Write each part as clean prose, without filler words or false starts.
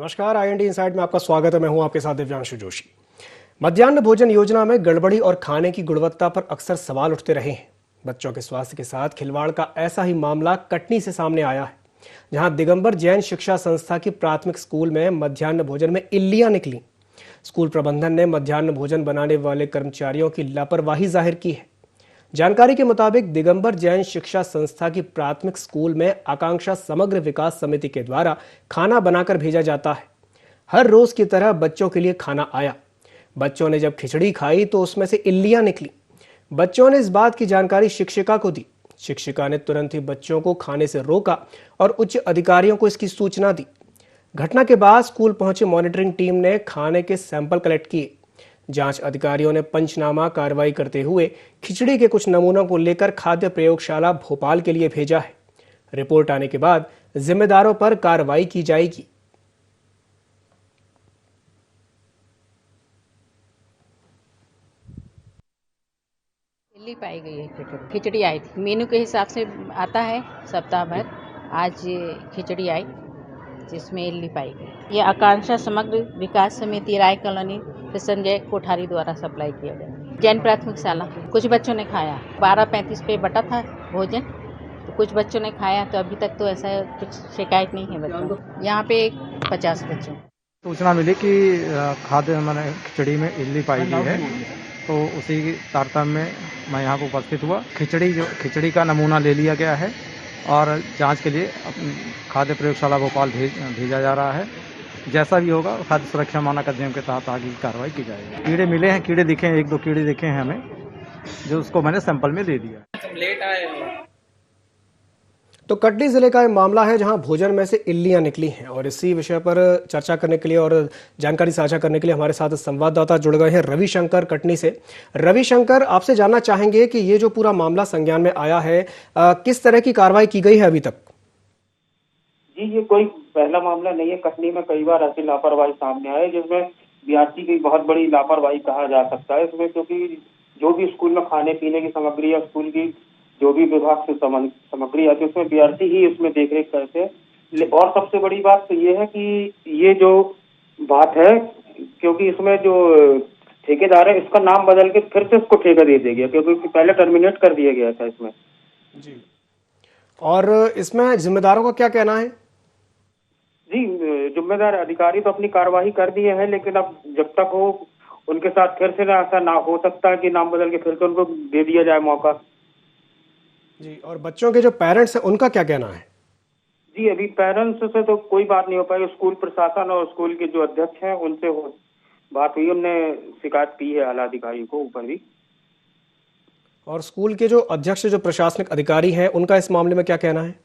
नमस्कार, IND inside में आपका स्वागत है। मैं हूं आपके साथ दिव्यांशु जोशी। मध्याह्न भोजन योजना में गड़बड़ी और खाने की गुणवत्ता पर अक्सर सवाल उठते रहे हैं। बच्चों के स्वास्थ्य के साथ खिलवाड़ का ऐसा ही मामला कटनी से सामने आया है, जहां दिगंबर जैन शिक्षा संस्था की प्राथमिक स्कूल में मध्याह्न भोजन में इल्लियां निकली। स्कूल प्रबंधन ने मध्याह्न भोजन बनाने वाले कर्मचारियों की लापरवाही जाहिर की है। जानकारी के मुताबिक दिगंबर जैन शिक्षा संस्था की प्राथमिक स्कूल में आकांक्षा समग्र विकास समिति के द्वारा खाना बनाकर भेजा जाता है। हर रोज की तरह बच्चों के लिए खाना आया। बच्चों ने जब खिचड़ी खाई तो उसमें से इल्लियां निकली। बच्चों ने इस बात की जानकारी शिक्षिका को दी। शिक्षिका ने तुरंत ही बच्चों को खाने से रोका और उच्च अधिकारियों को इसकी सूचना दी। घटना के बाद स्कूल पहुंची मॉनिटरिंग टीम ने खाने के सैंपल कलेक्ट किए। जांच अधिकारियों ने पंचनामा कार्रवाई करते हुए खिचड़ी के कुछ नमूनों को लेकर खाद्य प्रयोगशाला भोपाल के लिए भेजा है। रिपोर्ट आने के बाद जिम्मेदारों पर कार्रवाई की जाएगी। इल्ली पाई गई है। खिचड़ी आई थी, मेनू के हिसाब से आता है सप्ताह भर। आज खिचड़ी आई जिसमें इल्ली पाई गई। ये आकांक्षा समग्र विकास समिति राय कॉलोनी से संजय कोठारी द्वारा सप्लाई किया गया। जैन प्राथमिक शाला कुछ बच्चों ने खाया। 12:35 पे बटा था भोजन, तो कुछ बच्चों ने खाया। तो अभी तक तो ऐसा कुछ शिकायत नहीं है बच्चों। यहाँ पे 50 बच्चों सूचना मिली कि खाद्य मैंने खिचड़ी में इल्ली पाई गई है, तो उसी तारतम्य में मैं यहाँ को उपस्थित हुआ। खिचड़ी का नमूना ले लिया गया है और जांच के लिए खाद्य प्रयोगशाला भोपाल भेजा जा रहा है। जैसा भी होगा खाद्य सुरक्षा मानक अधिनियम के तहत आगे की कार्रवाई की जाएगी। कीड़े मिले हैं, कीड़े दिखे हैं, 1-2 कीड़े दिखे हैं हमें, जो उसको मैंने सैंपल में दे दिया। लेट आए तो कटनी जिले का ये मामला है, जहां भोजन में से इल्लियां निकली हैं। और इसी विषय पर चर्चा करने के लिए और जानकारी साझा करने के लिए हमारे साथ संवाददाता जुड़ गए हैं रविशंकर कटनी से। रविशंकर, आपसे जानना चाहेंगे कि ये जो पूरा मामला संज्ञान में आया है, किस तरह की कार्रवाई की गई है अभी तक? जी, ये कोई पहला मामला नहीं है। कटनी में कई बार ऐसी लापरवाही सामने आए, जिसमें बीआरसी की बहुत बड़ी लापरवाही कहा जा सकता है इसमें, क्योंकि जो भी स्कूल में खाने पीने की सामग्री या स्कूल की जो भी विभाग से सामग्री आती है, उसमें बीआरसी ही उसमें देखरेख करते हैं। और सबसे बड़ी बात तो ये है कि ये जो बात है, क्योंकि इसमें जो ठेकेदार है, इसका नाम बदल के फिर से उसको ठेका दे दिया गया, क्योंकि पहले टर्मिनेट कर दिया गया था इसमें। जी, और इसमें जिम्मेदारों का क्या कहना है? जी, जिम्मेदार अधिकारी तो अपनी कार्रवाई कर दिए हैं, लेकिन अब जब तक हो उनके साथ फिर से ऐसा ना हो सकता है कि नाम बदल के फिर से उनको दे दिया जाए मौका। जी, और बच्चों के जो पेरेंट्स हैं उनका क्या कहना है? जी, अभी पेरेंट्स से तो कोई बात नहीं हो पाई। स्कूल प्रशासन और स्कूल के जो अध्यक्ष हैं उनसे बात हुई, उनने शिकायत की है आला अधिकारी को ऊपर भी। और स्कूल के जो अध्यक्ष, जो प्रशासनिक अधिकारी हैं, उनका इस मामले में क्या कहना है?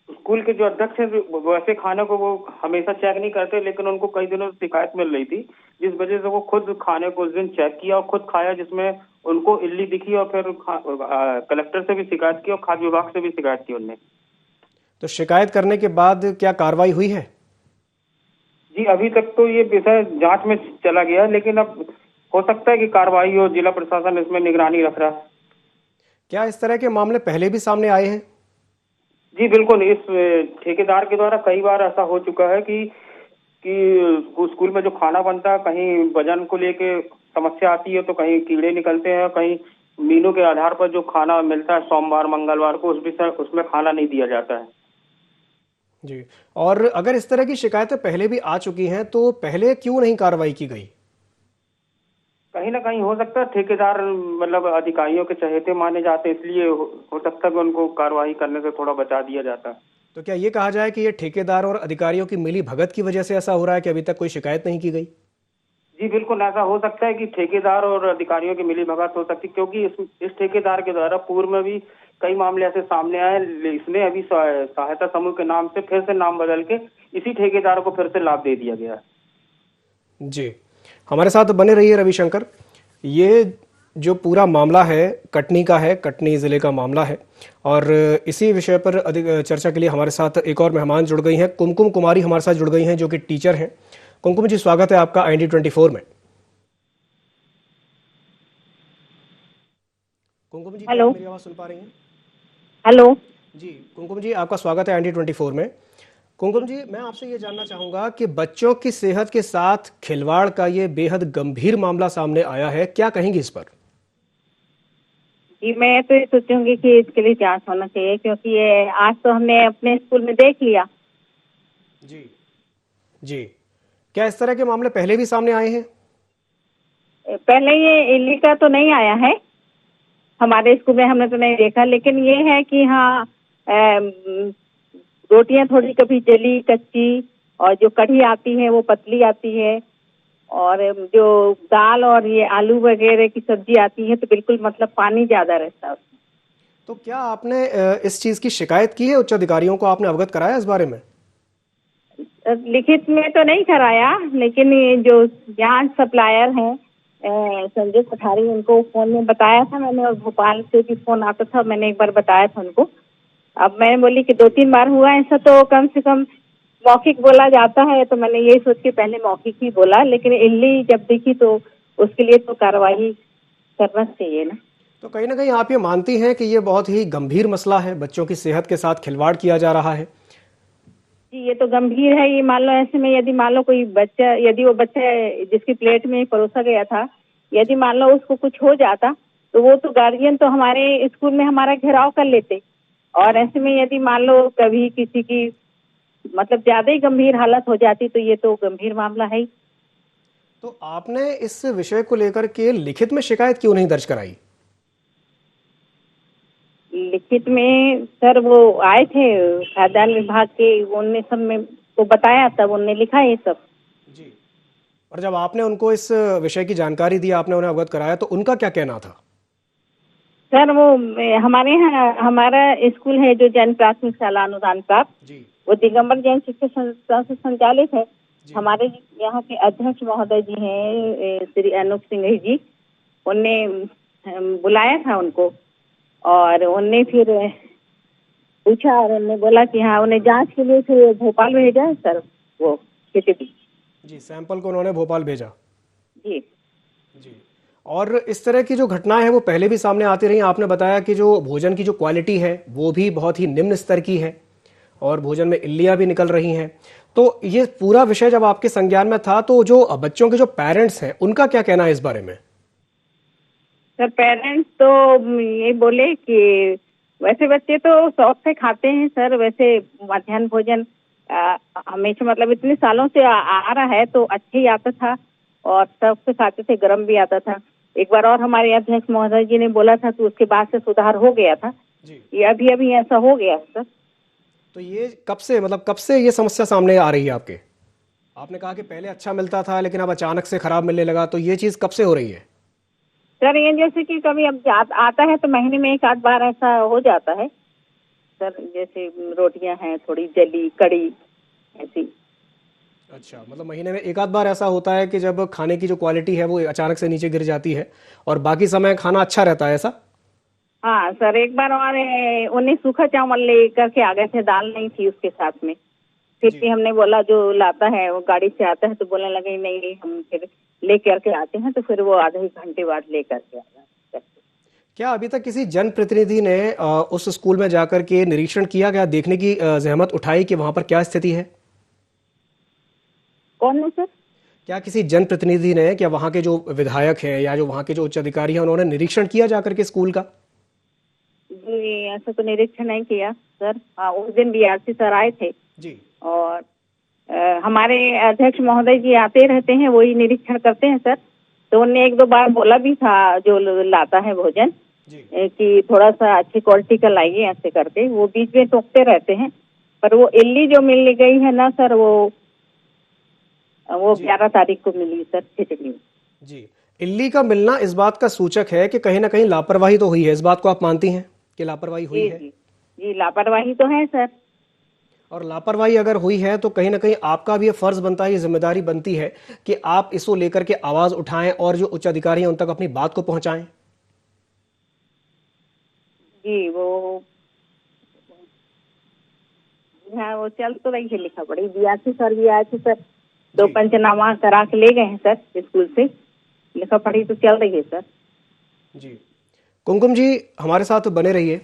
स्कूल के जो अध्यक्ष हैं वैसे खाने को वो हमेशा चेक नहीं करते, लेकिन उनको कई दिनों से शिकायत मिल रही थी, जिस वजह से वो खुद खाने को उस दिन चेक किया और खुद खाया, जिसमें उनको इल्ली दिखी। और फिर कलेक्टर से भी शिकायत की और खाद्य विभाग से भी शिकायत की उनने। तो शिकायत करने के बाद क्या कार्रवाई हुई है? जी, अभी तक तो ये विषय जांच में चला गया, लेकिन अब हो सकता है कि कार्रवाई हो। जिला प्रशासन इसमें निगरानी रख रहा है। क्या इस तरह के मामले पहले भी सामने आए हैं? जी बिल्कुल, इस ठेकेदार के द्वारा कई बार ऐसा हो चुका है कि स्कूल में जो खाना बनता है, कहीं वजन को लेके समस्या आती है, तो कहीं कीड़े निकलते हैं, कहीं मीनू के आधार पर जो खाना मिलता है सोमवार मंगलवार को, उसमें खाना नहीं दिया जाता है। जी, और अगर इस तरह की शिकायतें पहले भी आ चुकी हैं तो पहले क्यों नहीं कार्रवाई की गई? कहीं ना कहीं हो सकता है ठेकेदार मतलब अधिकारियों के चहेते माने जाते, इसलिए हो सकता है कि उनको कार्रवाई करने से थोड़ा बचा दिया जाता है। तो क्या ये कहा जाए कि ये ठेकेदार और अधिकारियों की मिली भगत की वजह से ऐसा हो रहा है कि अभी तक कोई शिकायत नहीं की गई? जी बिल्कुल, ऐसा हो सकता है कि ठेकेदार और अधिकारियों की मिली भगत हो सकती है, क्योंकि इस ठेकेदार के द्वारा पूर्व में भी कई मामले ऐसे सामने आए। इसने अभी सहायता समूह के नाम से फिर से नाम बदल के इसी ठेकेदार को फिर से लाभ दे दिया गया। जी, हमारे साथ बने रहिए रविशंकर। ये जो पूरा मामला है कटनी का है, कटनी ज़िले का मामला है। और इसी विषय पर अधिक चर्चा के लिए हमारे साथ एक और मेहमान जुड़ गई हैं। कुमकुम कुमारी हमारे साथ जुड़ गई हैं, जो कि टीचर हैं। कुमकुम जी, स्वागत है आपका IND 24 में। कुमकुम जी, क्या आप मेरी आवाज़ सुन पा रही हैं? हेलो जी, कुमकुम जी, आपका स्वागत है IND 24 में। कुमकुम जी, मैं आपसे ये जानना चाहूंगा कि बच्चों की सेहत के साथ खिलवाड़ का ये बेहद गंभीर मामला सामने आया है, क्या कहेंगी इस पर? जी, मैं तो ये सोचूंगी कि इसके लिए जांच होना चाहिए, क्योंकि ये आज तो हमने अपने स्कूल में देख लिया। जी जी, क्या इस तरह के मामले पहले भी सामने आए हैं? पहले ये इल्ली का तो नहीं आया है हमारे स्कूल में, हमने तो नहीं देखा, लेकिन ये है कि हाँ, रोटियां थोड़ी कभी जली कच्ची, और जो कढ़ी आती है वो पतली आती है, और जो दाल और ये आलू वगैरह की सब्जी आती है तो बिल्कुल मतलब पानी ज्यादा रहता है उसमें। तो क्या आपने इस चीज की शिकायत की है? उच्च अधिकारियों को आपने अवगत कराया इस बारे में? लिखित में तो नहीं कराया, लेकिन ये जो यहाँ सप्लायर हैं संजय कोठारी, उनको फोन में बताया था मैंने, और भोपाल से भी फोन आता था, मैंने एक बार बताया था उनको। अब मैंने बोली कि 2-3 बार हुआ ऐसा तो कम से कम मौखिक बोला जाता है, तो मैंने यही सोच के पहले मौखिक ही बोला, लेकिन इल्ली जब दिखी तो उसके लिए तो कार्रवाई करना चाहिए ना। तो कहीं ना कहीं आप ये मानती हैं कि ये बहुत ही गंभीर मसला है, बच्चों की सेहत के साथ खिलवाड़ किया जा रहा है? जी, ये तो गंभीर है। ये मान लो ऐसे में यदि मान लो कोई बच्चा, यदि वो बच्चा जिसकी प्लेट में परोसा गया था, यदि मान लो उसको कुछ हो जाता, तो वो तो गार्जियन तो हमारे स्कूल में हमारा घेराव कर लेते, और ऐसे में यदि मान लो कभी किसी की मतलब ज्यादा ही गंभीर हालत हो जाती तो ये तो गंभीर मामला है ही। तो आपने इस विषय को लेकर के लिखित में शिकायत क्यों नहीं दर्ज कराई? लिखित में सर वो आए थे खाद्यान्न विभाग के, उनने सब में को बताया, तब उनने लिखा ये सब। जी, और जब आपने उनको इस विषय की जानकारी दी, आपने उन्हें अवगत कराया, तो उनका क्या कहना था? सर वो हमारे यहाँ हमारा स्कूल है जो जैन प्राथमिक शाला अनुदान प्राप्त, जी वो दिगंबर जैन शिक्षा संस्था से संचालित है। हमारे यहाँ के अध्यक्ष महोदय जी हैं श्री अनूप सिंह जी, उनने बुलाया था उनको, और उनने फिर पूछा और उन्होंने बोला कि हाँ, उन्हें जांच के लिए फिर भोपाल भेजा है सर, वो खिचड़ी। जी, सैंपल को उन्होंने भोपाल भेजा। जी जी, और इस तरह की जो घटनाएं हैं वो पहले भी सामने आती रही। आपने बताया कि जो भोजन की जो क्वालिटी है वो भी बहुत ही निम्न स्तर की है, और भोजन में इल्लियां भी निकल रही हैं। तो ये पूरा विषय जब आपके संज्ञान में था, तो जो बच्चों के जो पेरेंट्स हैं उनका क्या कहना है इस बारे में? सर, पेरेंट्स तो ये बोले कि वैसे बच्चे तो शौक से खाते हैं सर, वैसे मध्याह्न भोजन हमेशा मतलब इतने सालों से आ रहा है तो अच्छा ही आता था, और शौक से खाते थे, गर्म भी आता था। एक बार और हमारे अध्यक्ष महोदय जी ने बोला था तो उसके बाद से सुधार हो गया था। जी, ये अभी ऐसा हो गया सर। तो ये कब से ये समस्या सामने आ रही है आपके? आपने कहा कि पहले अच्छा मिलता था लेकिन अब अचानक से खराब मिलने लगा, तो ये चीज कब से हो रही है? सर ये जैसे कि कभी अब आता है तो महीने में 1-8 बार ऐसा हो जाता है सर, जैसे रोटियां हैं थोड़ी जली कड़ी ऐसी। अच्छा, मतलब महीने में एक आध बार ऐसा होता है कि जब खाने की जो क्वालिटी है वो अचानक से नीचे गिर जाती है, और बाकी समय खाना अच्छा रहता है, ऐसा? हाँ सर, एक बार और उन्हें सूखा चावल ले करके आ गए थे, दाल नहीं थी उसके साथ में। फिर भी हमने बोला जो लाता है वो गाड़ी से आता है, तो बोलने लगे नहीं हम फिर ले करके आते हैं, तो फिर वो आधे घंटे बाद ले करके आ गए। क्या अभी तक किसी जनप्रतिनिधि ने उस स्कूल में जाकर के निरीक्षण किया, क्या देखने की जहमत उठाई कि वहां पर क्या स्थिति है? कौन है सर? क्या किसी जनप्रतिनिधि ने, क्या वहां के जो विधायक हैं या जो वहां के जो उच्च अधिकारी हैं, उन्होंने निरीक्षण किया जाकर के स्कूल का? जी, ऐसा तो निरीक्षण नहीं किया सर। हाँ, उस दिन बीआरसी सर आए थे जी, और हमारे अध्यक्ष महोदय जी आते रहते हैं, वही निरीक्षण करते हैं सर। तो उन्होंने 1-2 बार बोला भी था जो लाता है भोजन कि थोड़ा सा अच्छी क्वालिटी का लाइए, ऐसे करके वो बीच में टोकते रहते हैं। पर वो इल्ली जो मिल गई है ना सर, वो 11 तारीख को मिली सर खिचड़ी में। जी, इल्ली का मिलना इस बात का सूचक है कि कहीं ना कहीं लापरवाही तो हुई है। इस बात को आप मानती हैं कि लापरवाही हुई है? जी, लापरवाही तो है सर। और लापरवाही अगर हुई है तो कहीं ना कहीं आपका भी ये फर्ज बनता है, ये जिम्मेदारी बनती है कि आप इसको लेकर के आवाज उठाएं और जो उच्च अधिकारी हैं उन तक अपनी बात को पहुंचाएं। जी, वो हाँ, वो चल तो रही है लिखा पड़ी। बीआरसी सर भी आए थे सर, 2 पंचनामा करा के ले गए हैं सर स्कूल से, लिखा पढ़ी तो चल रही है सर। जी, कुमकुम जी हमारे साथ बने रहिए।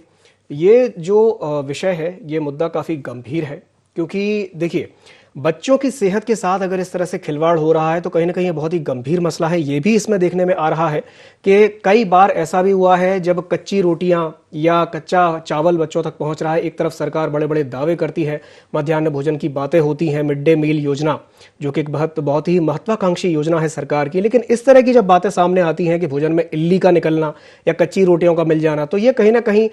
ये जो विषय है, ये मुद्दा काफ़ी गंभीर है, क्योंकि देखिए, बच्चों की सेहत के साथ अगर इस तरह से खिलवाड़ हो रहा है तो कहीं ना कहीं ये बहुत ही गंभीर मसला है। ये भी इसमें देखने में आ रहा है कि कई बार ऐसा भी हुआ है जब कच्ची रोटियां या कच्चा चावल बच्चों तक पहुंच रहा है। एक तरफ सरकार बड़े बड़े दावे करती है, मध्याह्न भोजन की बातें होती हैं, मिड डे मील योजना जो कि एक बहुत ही महत्वाकांक्षी योजना है सरकार की, लेकिन इस तरह की जब बातें सामने आती हैं कि भोजन में इल्ली का निकलना या कच्ची रोटियों का मिल जाना, तो ये कहीं ना कहीं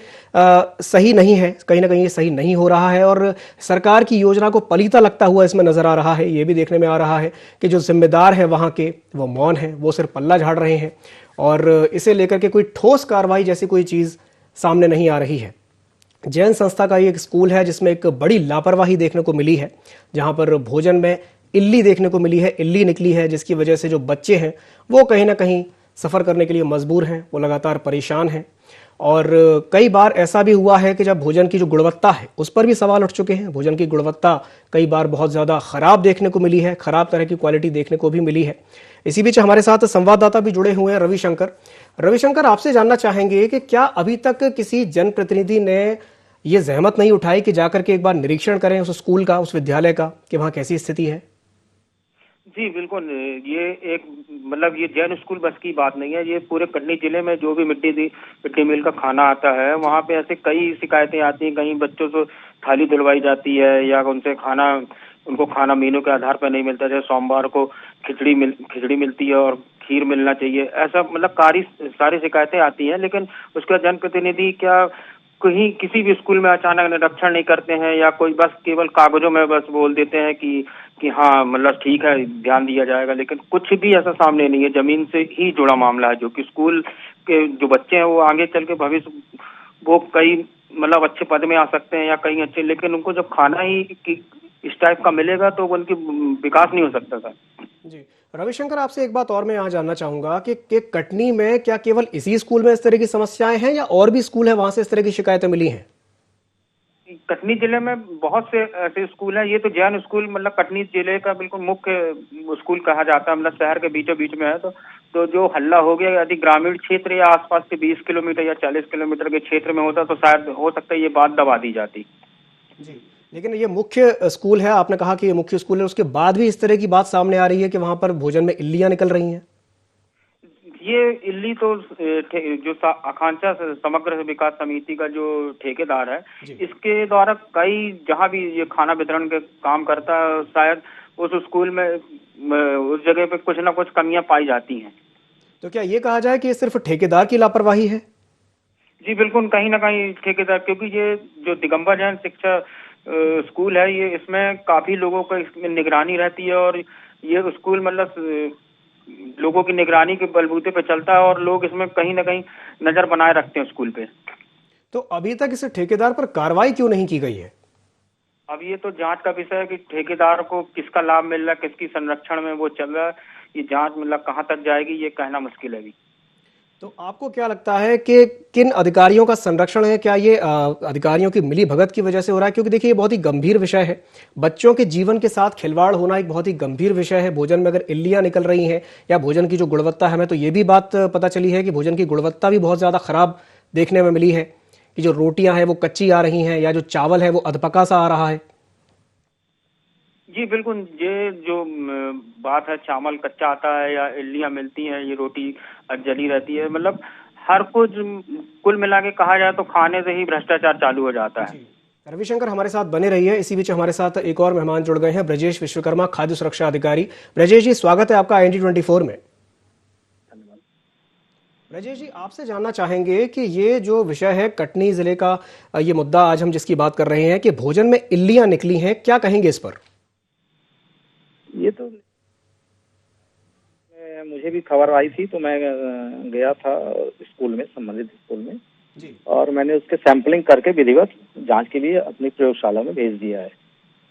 सही नहीं है, कहीं ना कहीं ये सही नहीं हो रहा है और सरकार की योजना को पलीता लगता हुआ इसमें नजर आ रहा है। ये भी देखने में आ रहा है कि जो जिम्मेदार है वहां के वो मौन है, वो सिर्फ पल्ला झाड़ रहे हैं और इसे लेकर के कोई ठोस कार्रवाई जैसी कोई चीज सामने नहीं आ रही है। जैन संस्था का ये एक स्कूल है जिसमें एक बड़ी लापरवाही देखने को मिली है, जहां पर भोजन में इल्ली देखने को मिली है, इल्ली निकली है, जिसकी वजह से जो बच्चे हैं वो कहीं ना कहीं सफ़र करने के लिए मजबूर हैं, वो लगातार परेशान हैं। और कई बार ऐसा भी हुआ है कि जब भोजन की जो गुणवत्ता है उस पर भी सवाल उठ चुके हैं। भोजन की गुणवत्ता कई बार बहुत ज़्यादा ख़राब देखने को मिली है, ख़राब तरह की क्वालिटी देखने को भी मिली है। इसी बीच हमारे साथ संवाददाता भी जुड़े हुए हैं, रविशंकर, आपसे जानना चाहेंगे कि क्या अभी तक किसी जनप्रतिनिधि ने ये जहमत नहीं उठाई कि जाकर के एक बार निरीक्षण करें उस स्कूल का, उस विद्यालय का, कि वहाँ कैसी स्थिति है? जी बिल्कुल, ये एक मतलब ये जैन स्कूल बस की बात नहीं है, ये पूरे कटनी जिले में जो भी मिड डे मील का खाना आता है वहाँ पे ऐसे कई शिकायतें आती हैं। कहीं बच्चों से थाली धुलवाई जाती है या उनको खाना मेनू के आधार पर नहीं मिलता। जैसे सोमवार को खिचड़ी मिलती है और खीर मिलना चाहिए, ऐसा मतलब सारी शिकायतें आती हैं। लेकिन उसका जनप्रतिनिधि क्या कहीं किसी भी स्कूल में अचानक निरीक्षण नहीं करते हैं या कोई बस केवल कागजों में बस बोल देते हैं कि हाँ मतलब ठीक है ध्यान दिया जाएगा, लेकिन कुछ भी ऐसा सामने नहीं है। जमीन से ही जुड़ा मामला है, जो कि स्कूल के जो बच्चे हैं वो आगे चल के भविष्य वो कई मतलब अच्छे पद में आ सकते हैं या कहीं अच्छे, लेकिन उनको जब खाना ही इस टाइप का मिलेगा तो उनकी विकास नहीं हो सकता सर। जी रविशंकर, आपसे एक बात और मैं यहाँ जानना चाहूंगा कि कटनी में क्या केवल इसी स्कूल में इस तरह की समस्याएं हैं या और भी स्कूल है वहां से इस तरह की शिकायतें मिली हैं? कटनी जिले में बहुत से ऐसे स्कूल हैं। ये तो जैन स्कूल मतलब कटनी जिले का बिल्कुल मुख्य स्कूल कहा जाता है, मतलब शहर के बीचों बीच में है। तो जो हल्ला हो गया यदि ग्रामीण क्षेत्र या आसपास के 20 किलोमीटर या 40 किलोमीटर के क्षेत्र में होता तो शायद हो सकता है ये बात दबा दी जाती। जी, लेकिन ये मुख्य स्कूल है, आपने कहा कि ये मुख्य स्कूल है, उसके बाद भी इस तरह की बात सामने आ रही है कि वहां पर भोजन में इल्लियां निकल रही हैं। ये इल्ली तो जो आकांक्षा समग्र विकास समिति का जो ठेकेदार है इसके द्वारा कई जहां भी ये खाना वितरण के काम करता है शायद उस स्कूल में उस जगह पे कुछ ना कुछ कमियां पाई जाती हैं। तो क्या ये कहा जाए कि ये सिर्फ ठेकेदार की लापरवाही है? जी बिल्कुल, कहीं ना कहीं ठेकेदार, क्योंकि ये जो दिगंबर जैन शिक्षा स्कूल है ये इसमें काफी लोगों का इसमें निगरानी रहती है और ये स्कूल मतलब लोगों की निगरानी के बलबूते पे चलता है और लोग इसमें कहीं ना कहीं नजर बनाए रखते हैं स्कूल पे। तो अभी तक इस ठेकेदार पर कार्रवाई क्यों नहीं की गई है? अब ये तो जांच का विषय है कि ठेकेदार को किसका लाभ मिल रहा है, किसकी संरक्षण में वो चल रहा है। ये जांच मतलब कहाँ तक जाएगी ये कहना मुश्किल है अभी। तो आपको क्या लगता है कि किन अधिकारियों का संरक्षण है? क्या ये अधिकारियों की मिली भगत की वजह से हो रहा है? क्योंकि देखिए ये बहुत ही गंभीर विषय है, बच्चों के जीवन के साथ खिलवाड़ होना एक बहुत ही गंभीर विषय है। भोजन में अगर इल्लियां निकल रही हैं या भोजन की जो गुणवत्ता है, हमें तो ये भी बात पता चली है कि भोजन की गुणवत्ता भी बहुत ज़्यादा खराब देखने में मिली है, कि जो रोटियां हैं वो कच्ची आ रही हैं या जो चावल है वो अधपका सा आ रहा है। जी बिल्कुल, ये जो बात है चावल कच्चा आता है या इल्लियां मिलती हैं, ये रोटी जली रहती है, मतलब हर कुछ कुल मिला के कहा जाए तो खाने से ही भ्रष्टाचार चालू हो जाता है। रविशंकर हमारे साथ बने रहिए। इसी बीच हमारे साथ एक और मेहमान जुड़ गए हैं, ब्रजेश विश्वकर्मा, खाद्य सुरक्षा अधिकारी। ब्रजेश जी, स्वागत है आपका IND24 में। ब्रजेश जी, आपसे जानना चाहेंगे कि ये जो विषय है कटनी जिले का, ये मुद्दा आज हम जिसकी बात कर रहे हैं कि भोजन में इल्लियां निकली हैं, क्या कहेंगे इस पर? ये तो मुझे भी खबर आई थी तो मैं गया था स्कूल में, संबंधित स्कूल में जी, और मैंने उसके सैंपलिंग करके विधिवत जांच के लिए अपनी प्रयोगशाला में भेज दिया है।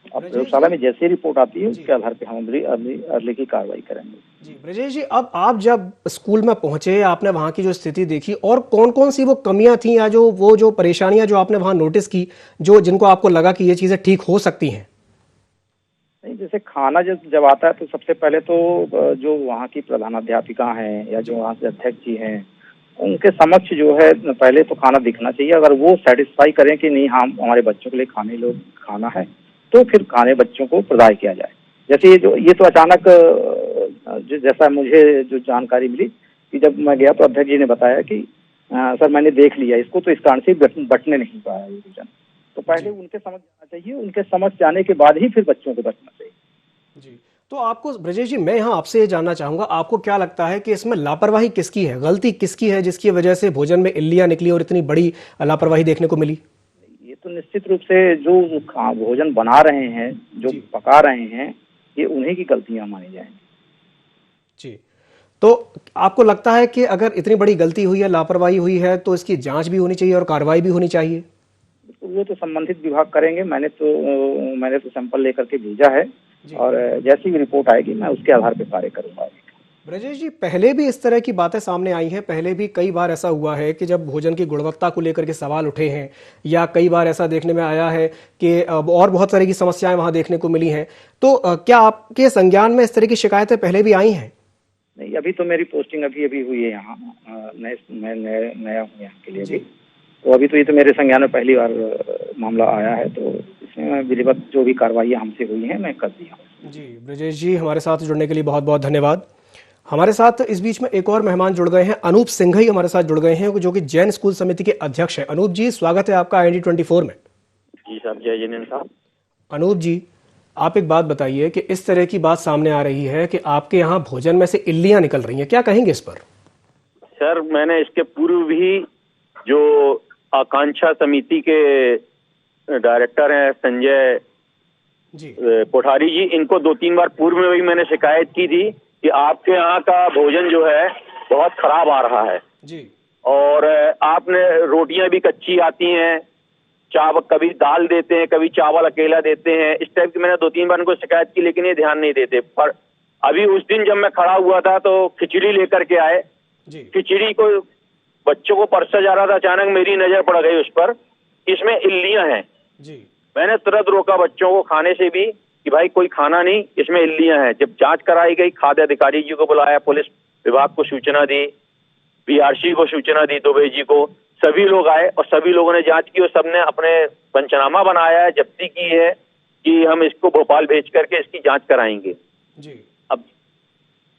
अब प्रयोगशाला में जैसी रिपोर्ट आती है उसके आधार पर हम अगले की कार्रवाई करेंगे। जी ब्रजेश जी, अब आप जब स्कूल में पहुंचे, आपने वहां की जो स्थिति देखी और कौन कौन सी वो कमियां थी या जो परेशानियां जो आपने वहां नोटिस की, जिनको आपको लगा कि ये चीजें ठीक हो सकती हैं? नहीं, जैसे खाना जब आता है तो सबसे पहले तो जो वहाँ की प्रधानाध्यापिका हैं या जो वहाँ से अध्यक्ष जी हैं उनके समक्ष जो है पहले तो खाना दिखना चाहिए। अगर वो सेटिस्फाई करें कि नहीं हाँ हमारे बच्चों के लिए खाना है तो फिर खाने बच्चों को प्रदान किया जाए। जैसे ये तो अचानक जैसा मुझे जो जानकारी मिली कि जब मैं गया तो अध्यक्ष जी ने बताया कि सर मैंने देख लिया इसको, तो इस कारण से बंटने नहीं पाया ये भोजन। तो पहले उनके समझ जाना चाहिए, उनके समझ जाने के बाद ही फिर बच्चों को बंटना चाहिए। जी, तो आपको ब्रजेश जी, मैं यहाँ आपसे ये जानना चाहूंगा, आपको क्या लगता है कि इसमें लापरवाही किसकी है, गलती किसकी है, जिसकी वजह से भोजन में इल्लियां निकली और इतनी बड़ी लापरवाही देखने को मिली? ये तो निश्चित रूप से जो भोजन बना रहे हैं, जो पका रहे हैं, ये उन्हीं की गलतियां मानी जाएंगी। जी, तो आपको लगता है कि अगर इतनी बड़ी गलती हुई है, लापरवाही हुई है, तो इसकी जांच भी होनी चाहिए और कार्रवाई भी होनी चाहिए? वो तो संबंधित विभाग करेंगे। मैंने तो सैंपल लेकर के भेजा है और जैसी भी रिपोर्ट आएगी मैं उसके आधार पर कार्य करूंगा। ब्रजेश जी, पहले भी इस तरह की बातें सामने आई हैं, पहले भी कई बार ऐसा हुआ है कि जब भोजन की गुणवत्ता को लेकर के सवाल उठे हैं, या कई बार ऐसा देखने में आया है कि और बहुत तरह की समस्याएं वहां देखने को मिली हैं। तो क्या आपके संज्ञान में इस तरह की शिकायतें पहले भी आई हैं? नहीं, अभी तो मेरी पोस्टिंग अभी हुई है यहाँ, मैं नया हूँ यहाँ के लिए भी, तो अभी तो ये तो मेरे संज्ञान में पहली बार मामला आया है, तो इसमें विधिवत जो भी कार्रवाई हमसे हुई है मैं कर दिया हूँ। जी, ब्रजेश जी, हमारे साथ जुड़ने के लिए बहुत बहुत धन्यवाद। हमारे साथ इस बीच में एक और मेहमान जुड़ गए हैं, अनूप सिंघई हमारे साथ जुड़ गए हैं, जो कि जैन स्कूल समिति के अध्यक्ष हैं। अनूप जी, स्वागत है आपका IND24 में। जी साहब, जय जिनेन्द्र साहब। अनूप जी, आप एक बात बताइए कि इस तरह की बात सामने आ रही है कि आपके यहाँ भोजन में से इल्लियां निकल रही हैं, क्या कहेंगे इस पर? सर, मैंने इसके पूर्व भी जो आकांक्षा समिति के डायरेक्टर हैं संजय जी कोठारी जी, इनको 2-3 बार पूर्व में भी मैंने शिकायत की थी कि आपके यहाँ का भोजन जो है बहुत खराब आ रहा है जी, और आपने रोटियां भी कच्ची आती हैं, चावल कभी दाल देते हैं, कभी चावल अकेला देते हैं, इस टाइप की मैंने 2-3 बार इनको शिकायत की, लेकिन ये ध्यान नहीं देते। पर अभी उस दिन जब मैं खड़ा हुआ था तो खिचड़ी लेकर के आए। खिचड़ी को बच्चों को परसा जा रहा था, अचानक मेरी नजर पड़ गई उस पर, इसमें इल्लियां हैं। मैंने तुरंत रोका बच्चों को खाने से भी कि भाई कोई खाना नहीं, इसमें इल्लियां हैं। जब जांच कराई गई, खाद्य अधिकारी जी को बुलाया, पुलिस विभाग को सूचना दी, BRC को सूचना दी, दुबे जी को, सभी लोग आए और सभी लोगों ने जांच की और सबने अपने पंचनामा बनाया है, जब्ती की है कि हम इसको भोपाल भेज करके इसकी जांच कराएंगे। अब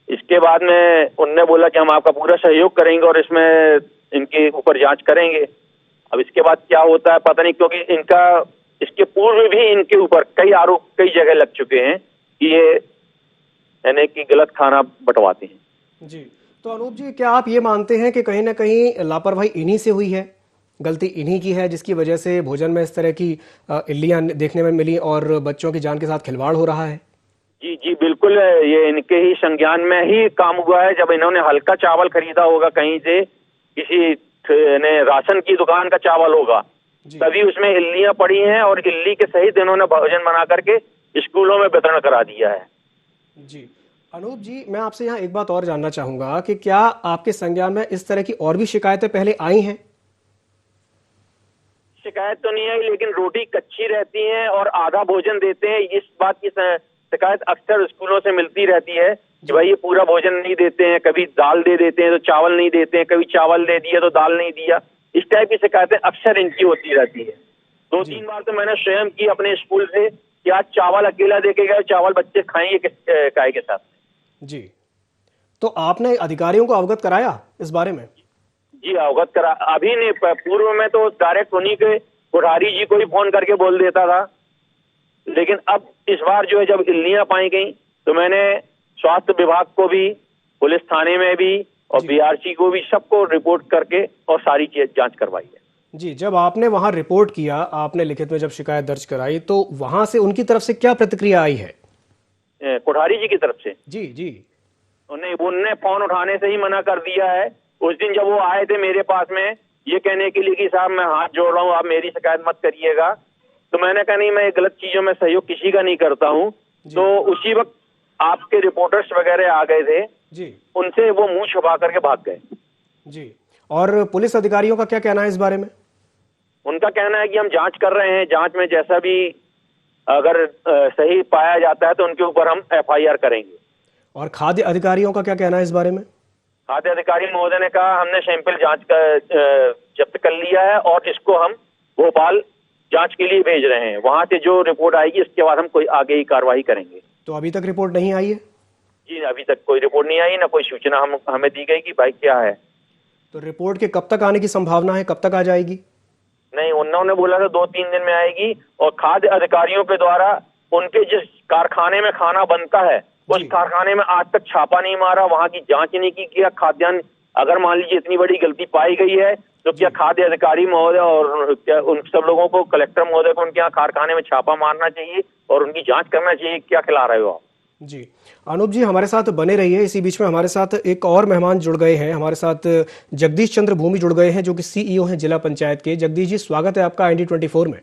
इसके बाद में उनने बोला कि हम आपका पूरा सहयोग करेंगे और इसमें इनके ऊपर जांच करेंगे। अब इसके बाद क्या होता है पता नहीं, क्योंकि इनका इसके पूर्व भी इनके ऊपर कई आरोप कई जगह लग चुके हैं कि ये यानी कि गलत खाना बंटवाते हैं। जी, तो अनूप जी, क्या आप ये मानते हैं कि कहीं ना कहीं लापरवाही इन्हीं से हुई है, गलती इन्हीं की है, जिसकी वजह से भोजन में इस तरह की इल्लियां देखने में मिली और बच्चों की जान के साथ खिलवाड़ हो रहा है? जी जी बिल्कुल, ये इनके ही संज्ञान में ही काम हुआ है। जब इन्होंने हल्का चावल खरीदा होगा कहीं से, किसी ने राशन की दुकान का चावल होगा, तभी उसमें इल्लियां पड़ी हैं और इल्ली के सहित इन्होंने भोजन बना करके स्कूलों में वितरण करा दिया है। जी, अनूप जी, मैं आपसे यहाँ एक बात और जानना चाहूंगा कि क्या आपके संज्ञान में इस तरह की और भी शिकायतें पहले आई हैं? शिकायत तो नहीं आई, लेकिन रोटी कच्ची रहती है और आधा भोजन देते हैं, इस बात की शिकायत अक्सर स्कूलों से मिलती रहती है कि भाई ये पूरा भोजन नहीं देते हैं, कभी दाल दे देते हैं तो चावल नहीं देते हैं, कभी चावल दे दिया तो दाल नहीं दिया। इस टाइप की शिकायतें अक्सर इनकी होती रहती है। 2-3 बार तो मैंने स्वयं की अपने स्कूल से कि आज चावल अकेला देके गए, चावल बच्चे खाएंगे किस काय के साथ। जी, तो आपने अधिकारियों को अवगत कराया इस बारे में? जी, अवगत करा। अभी नहीं, पूर्व में तो डायरेक्ट उन्हीं के कोठारी जी को ही फोन करके बोल देता था, लेकिन अब इस बार जो है जब इल्लियां पाई गई तो मैंने स्वास्थ्य विभाग को भी, पुलिस थाने में भी और BRC को भी, सबको रिपोर्ट करके और सारी चीज जांच करवाई है। जी, जब आपने वहां रिपोर्ट किया, आपने लिखित में जब शिकायत दर्ज कराई, तो वहां से उनकी तरफ से क्या प्रतिक्रिया आई है? कोठारी जी की तरफ से जी जी, उनने फोन उठाने से ही मना कर दिया है। उस दिन जब वो आए थे मेरे पास में ये कहने के लिए कि साहब मैं हाथ जोड़ रहा हूँ, आप मेरी शिकायत मत करिएगा, तो मैंने कहा नहीं, मैं गलत चीजों में सहयोग किसी का नहीं करता हूँ। तो उसी वक्त आपके रिपोर्टर्स वगैरह आ गए थे जी, उनसे वो मुंह छुपा करके भाग गए। जी, और पुलिस अधिकारियों का क्या कहना है इस बारे में? उनका कहना है कि हम जांच कर रहे हैं, जांच में जैसा भी अगर सही पाया जाता है तो उनके ऊपर हम FIR करेंगे। और खाद्य अधिकारियों का क्या कहना है इस बारे में? खाद्य अधिकारी महोदय ने कहा हमने सैंपल जांच का जब्त कर लिया है और इसको हम भोपाल जांच के लिए भेज रहे हैं। वहां से जो रिपोर्ट आएगी इसके बाद हम कोई आगे ही कार्रवाई करेंगे। तो अभी तक रिपोर्ट नहीं आई है? जी अभी तक कोई रिपोर्ट नहीं आई, ना कोई सूचना हमें दी गई कि भाई क्या है। तो रिपोर्ट के कब तक आने की संभावना है, कब तक आ जाएगी? नहीं, उन्होंने बोला था 2-3 दिन में आएगी, और खाद्य अधिकारियों के द्वारा उनके जिस कारखाने में खाना बनता है उस कारखाने में आज तक छापा नहीं मारा, वहां की जांच नहीं की क्या खाद्यान्न, अगर मान लीजिए इतनी बड़ी गलती पाई गई है तो क्या खाद्य अधिकारी महोदय और क्या उन सब लोगों को, कलेक्टर महोदय को उनके यहाँ कारखाने में छापा मारना चाहिए और उनकी जांच करना चाहिए। क्या खिला रहे हो आप? जी अनूप जी हमारे साथ बने रहिए। इसी बीच में हमारे साथ एक और मेहमान जुड़ गए हैं, हमारे साथ जगदीश चंद्र भूमि जुड़ गए हैं जो कि सीईओ हैं जिला पंचायत के। जगदीश जी स्वागत है आपका IND24 में।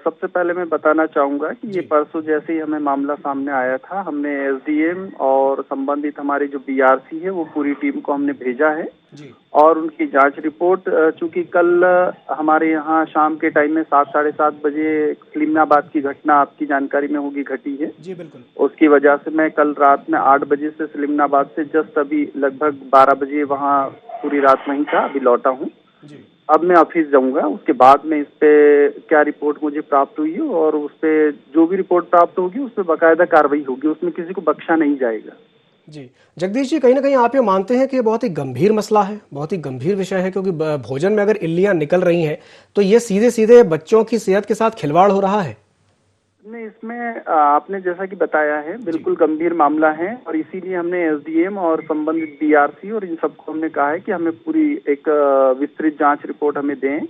सबसे पहले मैं बताना चाहूंगा कि ये परसों जैसे ही हमें मामला सामने आया था, हमने SDM और संबंधित हमारी जो BRC है वो पूरी टीम को हमने भेजा है और उनकी जांच रिपोर्ट, चूंकि कल हमारे यहाँ शाम के टाइम में 7 साढ़े 7 बजे सलीमनाबाद की घटना आपकी जानकारी में होगी घटी है। जी बिल्कुल। उसकी वजह से मैं कल रात में 8 बजे से सलीमनाबाद से जस्ट अभी लगभग 12 बजे वहाँ पूरी रात वहीं था, अभी लौटा हूँ। अब मैं ऑफिस जाऊंगा, उसके बाद में इस पे क्या रिपोर्ट मुझे प्राप्त हुई है और उस पे जो भी रिपोर्ट प्राप्त होगी उस पे बाकायदा कार्रवाई होगी, उसमें किसी को बख्शा नहीं जाएगा। जी जगदीश जी, कहीं ना कहीं आप ये मानते हैं कि ये बहुत ही गंभीर मसला है, बहुत ही गंभीर विषय है, क्योंकि भोजन में अगर इल्लियां निकल रही हैं तो ये सीधे सीधे बच्चों की सेहत के साथ खिलवाड़ हो रहा है? नहीं, इसमें आपने जैसा कि बताया है बिल्कुल गंभीर मामला है और इसीलिए हमने SDM और संबंधित BRC और इन सबको हमने कहा है कि हमें पूरी एक विस्तृत जांच रिपोर्ट हमें दें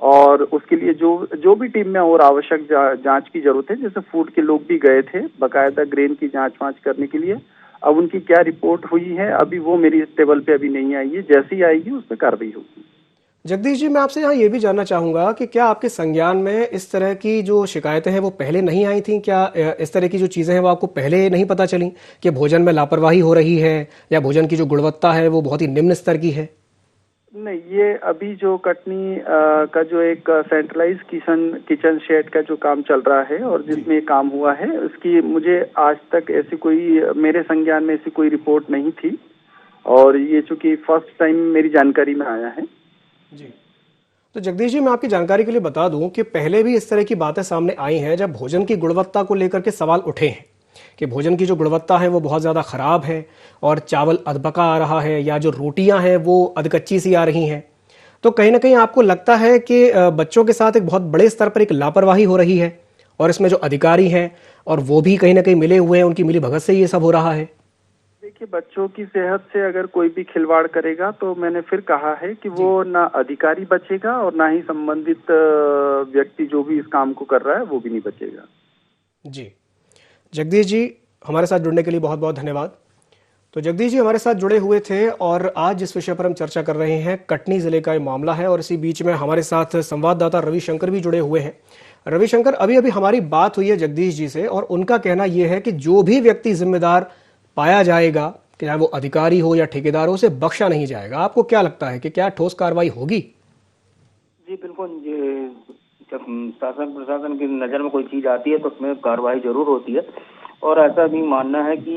और उसके लिए जो भी टीम में और आवश्यक जांच की जरूरत है, जैसे फूड के लोग भी गए थे बाकायदा ग्रेन की जांच वांच करने के लिए। अब उनकी क्या रिपोर्ट हुई है अभी वो मेरी टेबल पे अभी नहीं आई है, जैसी आएगी उस पर कार्रवाई होगी। जगदीश जी मैं आपसे यहाँ ये भी जानना चाहूंगा कि क्या आपके संज्ञान में इस तरह की जो शिकायतें हैं वो पहले नहीं आई थी? क्या इस तरह की जो चीजें हैं वो आपको पहले नहीं पता चली कि भोजन में लापरवाही हो रही है या भोजन की जो गुणवत्ता है वो बहुत ही निम्न स्तर की है? नहीं, ये अभी जो कटनी का जो एक सेंट्रलाइज किचन शेड का जो काम चल रहा है और जिसमें ये काम हुआ है, उसकी मुझे आज तक ऐसी कोई, मेरे संज्ञान में ऐसी कोई रिपोर्ट नहीं थी और ये चूंकि फर्स्ट टाइम मेरी जानकारी में आया है। जी तो जगदीश जी मैं आपकी जानकारी के लिए बता दूं कि पहले भी इस तरह की बातें सामने आई हैं जब भोजन की गुणवत्ता को लेकर के सवाल उठे हैं कि भोजन की जो गुणवत्ता है वो बहुत ज़्यादा ख़राब है और चावल अधपका आ रहा है या जो रोटियां हैं वो अधकच्ची सी आ रही हैं। तो कहीं ना कहीं आपको लगता है कि बच्चों के साथ एक बहुत बड़े स्तर पर एक लापरवाही हो रही है और इसमें जो अधिकारी हैं और वो भी कहीं ना कहीं मिले हुए हैं, उनकी मिलीभगत से ये सब हो रहा है? देखिए, बच्चों की सेहत से अगर कोई भी खिलवाड़ करेगा तो मैंने फिर कहा है कि वो ना अधिकारी बचेगा और ना ही संबंधित व्यक्ति जो भी इस काम को कर रहा है वो भी नहीं बचेगा। जी जगदीश जी हमारे साथ जुड़ने के लिए बहुत बहुत धन्यवाद। तो जगदीश जी हमारे साथ जुड़े हुए थे और आज जिस विषय पर हम चर्चा कर रहे हैं कटनी जिले का ये मामला है और इसी बीच में हमारे साथ संवाददाता रविशंकर भी जुड़े हुए हैं। रविशंकर, अभी अभी हमारी बात हुई है जगदीश जी से और उनका कहना यह है कि जो भी व्यक्ति जिम्मेदार पाया जाएगा, चाहे वो अधिकारी हो या ठेकेदार हो, उसे बख्शा नहीं जाएगा। आपको क्या लगता है कि क्या ठोस कार्रवाई होगी? जी बिल्कुल, जब शासन प्रशासन की नज़र में कोई चीज़ आती है तो उसमें कार्रवाई जरूर होती है और ऐसा भी मानना है कि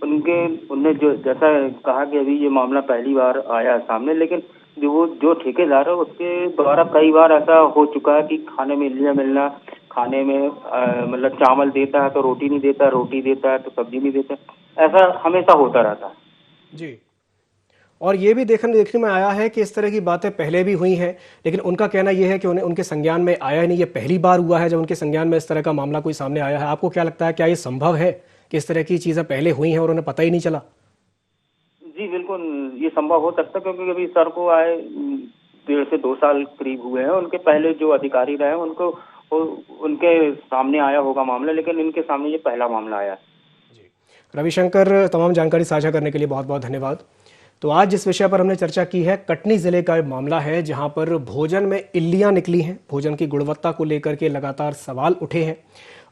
उनने जो जैसा कहा कि अभी ये मामला पहली बार आया सामने, लेकिन जो ठेकेदार है उसके द्वारा कई बार ऐसा हो चुका है कि खाने में इल्लियां मिलना, खाने में मतलब चावल देता है तो रोटी नहीं देता, रोटी देता है तो सब्जी नहीं देता, ऐसा हमेशा होता रहता है। जी, और ये भी देखने में आया है कि इस तरह की बातें पहले भी हुई हैं, लेकिन उनका कहना यह है कि उनके संज्ञान में आया नहीं। ये पहली बार हुआ है जब उनके संज्ञान में इस तरह का मामला कोई सामने आया है। आपको क्या लगता है, क्या ये संभव है कि इस तरह की चीजें पहले हुई हैं और उन्हें पता ही नहीं चला? जी बिल्कुल, ये संभव हो सकता है क्योंकि अभी सर को आए 1.5 से 2 साल करीब हुए हैं। उनके पहले जो अधिकारी रहे उनको उनके सामने आया होगा मामला, लेकिन इनके सामने ये पहला मामला आया। जी रविशंकर, तमाम जानकारी साझा करने के लिए बहुत बहुत धन्यवाद। तो आज जिस विषय पर हमने चर्चा की है कटनी जिले का मामला है जहां पर भोजन में इल्लियां निकली हैं, भोजन की गुणवत्ता को लेकर के लगातार सवाल उठे हैं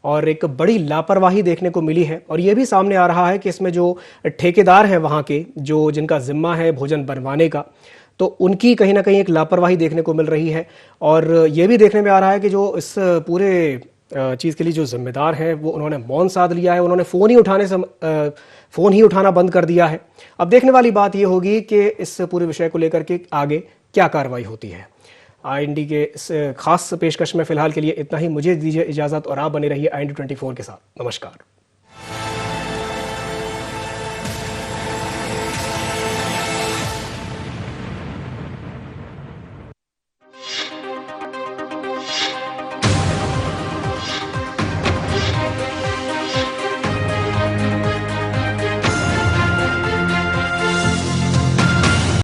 और एक बड़ी लापरवाही देखने को मिली है। और ये भी सामने आ रहा है कि इसमें जो ठेकेदार हैं वहाँ के, जो जिनका जिम्मा है भोजन बनवाने का, तो उनकी कहीं ना कहीं एक लापरवाही देखने को मिल रही है। और ये भी देखने में आ रहा है कि जो इस पूरे चीज़ के लिए जो जिम्मेदार है वो उन्होंने मौन साध लिया है, उन्होंने फ़ोन ही उठाना बंद कर दिया है। अब देखने वाली बात ये होगी कि इस पूरे विषय को लेकर के आगे क्या कार्रवाई होती है। IND के इस खास पेशकश में फिलहाल के लिए इतना ही। मुझे दीजिए इजाजत और आप बने रहिए IND 24 के साथ। नमस्कार।